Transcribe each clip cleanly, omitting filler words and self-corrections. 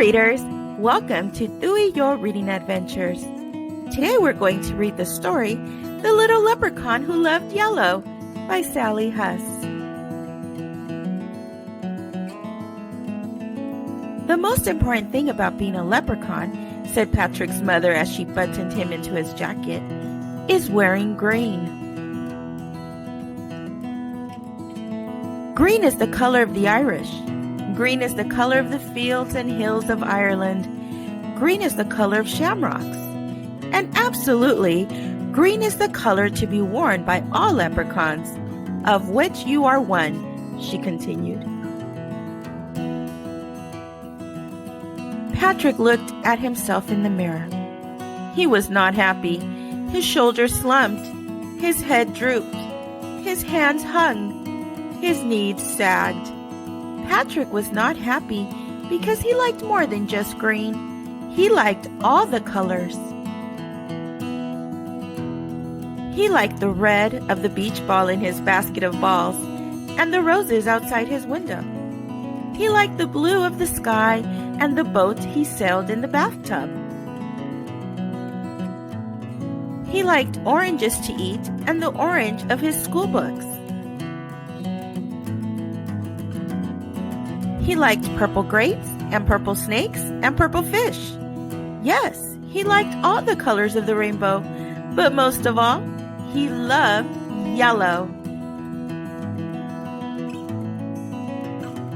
readers! Welcome to Thui Your Reading Adventures. Today we're going to read the story, The Little Leprechaun Who Loved Yellow by Sally Huss. The most important thing about being a leprechaun, said Patrick's mother as she buttoned him into his jacket, is wearing green. Green is the color of the Irish. Green is the color of the fields and hills of Ireland. Green is the color of shamrocks. And absolutely, green is the color to be worn by all leprechauns, of which you are one, she continued. Patrick looked at himself in the mirror. He was not happy. His shoulders slumped. His head drooped. His hands hung. His knees sagged. Patrick was not happy because he liked more than just green. He liked all the colors. He liked the red of the beach ball in his basket of balls and the roses outside his window. He liked the blue of the sky and the boat he sailed in the bathtub. He liked oranges to eat and the orange of his school books. He liked purple grapes and purple snakes and purple fish. Yes, he liked all the colors of the rainbow, but most of all, he loved yellow.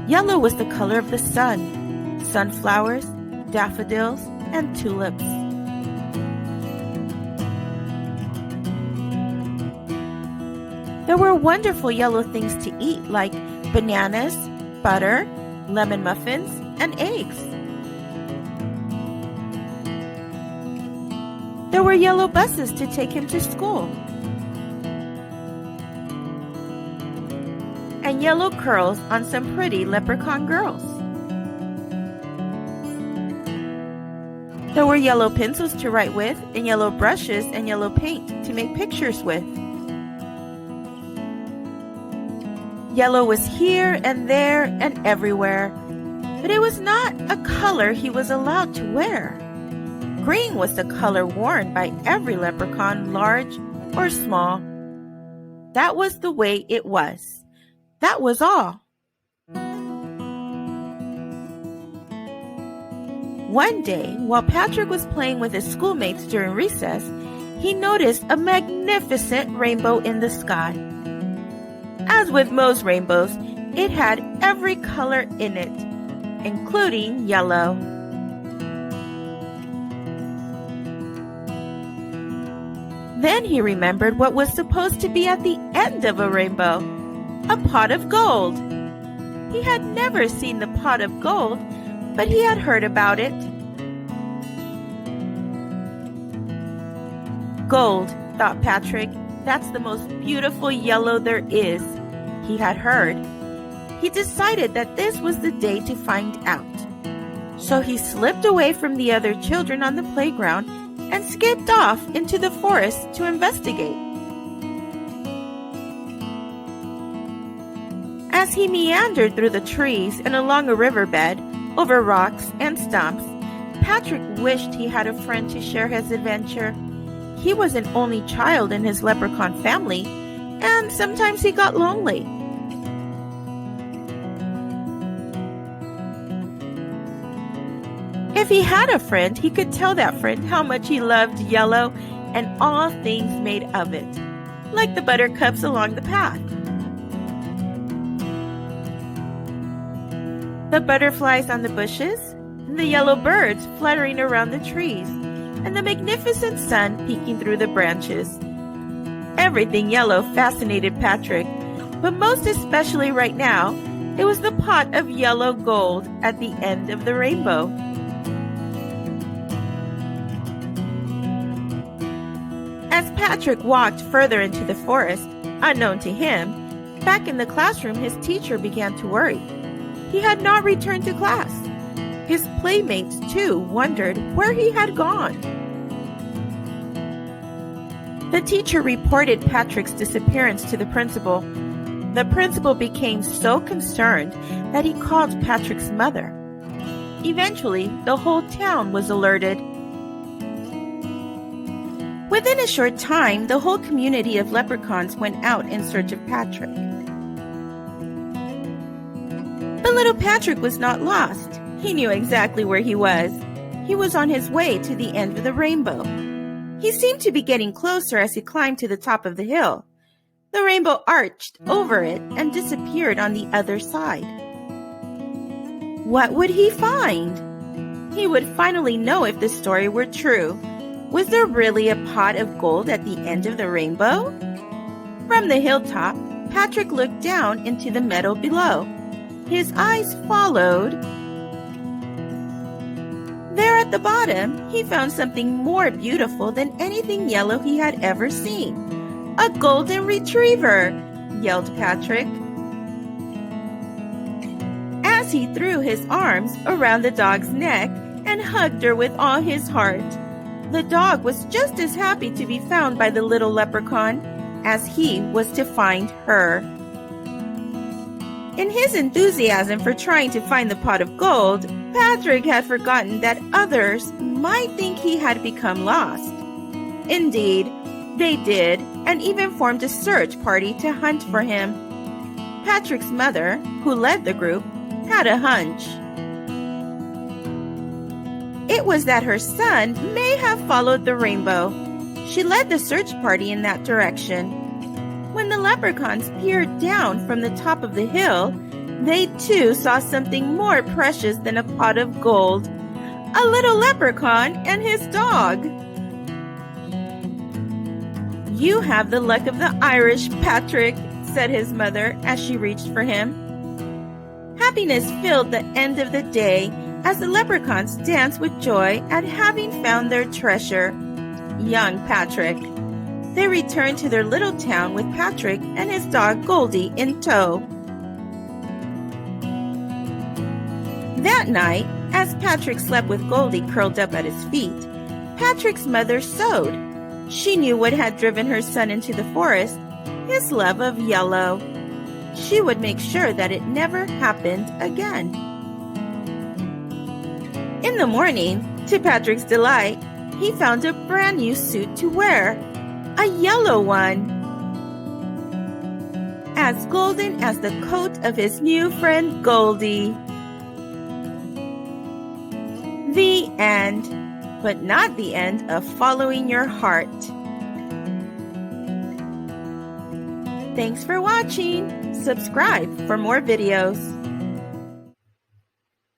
Yellow was the color of the sun, sunflowers, daffodils, and tulips. There were wonderful yellow things to eat like bananas, butter, lemon muffins, and eggs. There were yellow buses to take him to school, and yellow curls on some pretty leprechaun girls. There were yellow pencils to write with, and yellow brushes and yellow paint to make pictures with. Yellow was here and there and everywhere, but it was not a color he was allowed to wear. Green was the color worn by every leprechaun, large or small. That was the way it was. That was all. One day, while Patrick was playing with his schoolmates during recess, he noticed a magnificent rainbow in the sky. As with most rainbows, it had every color in it, including yellow. Then he remembered what was supposed to be at the end of a rainbow, a pot of gold. He had never seen the pot of gold, but he had heard about it. Gold, thought Patrick, that's the most beautiful yellow there is, he had heard. He decided that this was the day to find out. So he slipped away from the other children on the playground and skipped off into the forest to investigate. As he meandered through the trees and along a riverbed, over rocks and stumps, Patrick wished he had a friend to share his adventure. He was an only child in his leprechaun family, and sometimes he got lonely. If he had a friend, he could tell that friend how much he loved yellow and all things made of it, like the buttercups along the path, the butterflies on the bushes, and the yellow birds fluttering around the trees, and the magnificent sun peeking through the branches. Everything yellow fascinated Patrick, but most especially right now, it was the pot of yellow gold at the end of the rainbow. As Patrick walked further into the forest, unknown to him, back in the classroom his teacher began to worry. He had not returned to class. His playmates, too, wondered where he had gone. The teacher reported Patrick's disappearance to the principal. The principal became so concerned that he called Patrick's mother. Eventually, the whole town was alerted. Within a short time, the whole community of leprechauns went out in search of Patrick. But little Patrick was not lost. He knew exactly where he was. He was on his way to the end of the rainbow. He seemed to be getting closer as he climbed to the top of the hill. The rainbow arched over it and disappeared on the other side. What would he find? He would finally know if the story were true. Was there really a pot of gold at the end of the rainbow? From the hilltop, Patrick looked down into the meadow below. His eyes followed. There at the bottom, he found something more beautiful than anything yellow he had ever seen. A golden retriever, yelled Patrick, as he threw his arms around the dog's neck and hugged her with all his heart. The dog was just as happy to be found by the little leprechaun as he was to find her. In his enthusiasm for trying to find the pot of gold, Patrick had forgotten that others might think he had become lost. Indeed, they did, and even formed a search party to hunt for him. Patrick's mother, who led the group, had a hunch. It was that her son may have followed the rainbow. She led the search party in that direction. When the leprechauns peered down from the top of the hill, they too saw something more precious than a pot of gold. A little leprechaun and his dog. You have the luck of the Irish, Patrick, said his mother as she reached for him. Happiness filled the end of the day as the leprechauns danced with joy at having found their treasure, young Patrick. They returned to their little town with Patrick and his dog Goldie in tow. That night, as Patrick slept with Goldie curled up at his feet, Patrick's mother sewed. She knew what had driven her son into the forest, his love of yellow. She would make sure that it never happened again. In the morning, to Patrick's delight, he found a brand new suit to wear, a yellow one, as golden as the coat of his new friend Goldie. The end, but not the end of following your heart. Thanks for watching. Subscribe for more videos.